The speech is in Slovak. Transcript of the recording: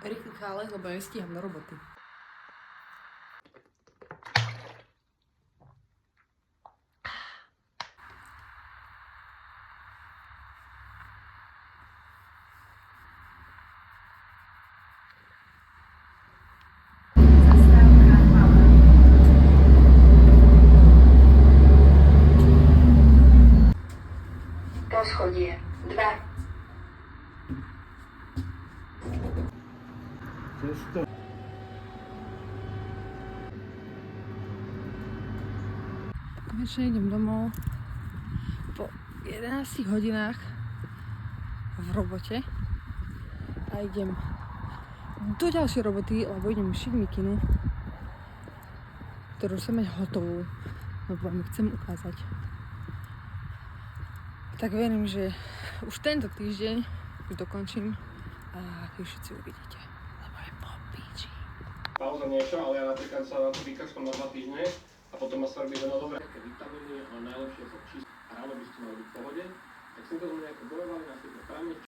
Rýchly chálek, lebo nestíham do roboty. Poschodie 2. Konečne idem domov po 11 hodinách v robote a idem do ďalšej roboty, lebo idem šiť mikinu, ktorú chcem mať hotovú, lebo vám ju chcem ukázať. Tak verím, že už tento týždeň už dokončím a vy všetci uvidíte, lebo je po píči. Pauza niečo, ale ja napríklad sa na to vykašľam na 2 týždne a potom ma svrbí veľa dobré. Také vitamíny, ale najlepšie sa čísť. Ráno by ste mali byť v pohode. Tak som to nejako bojovali, následne právne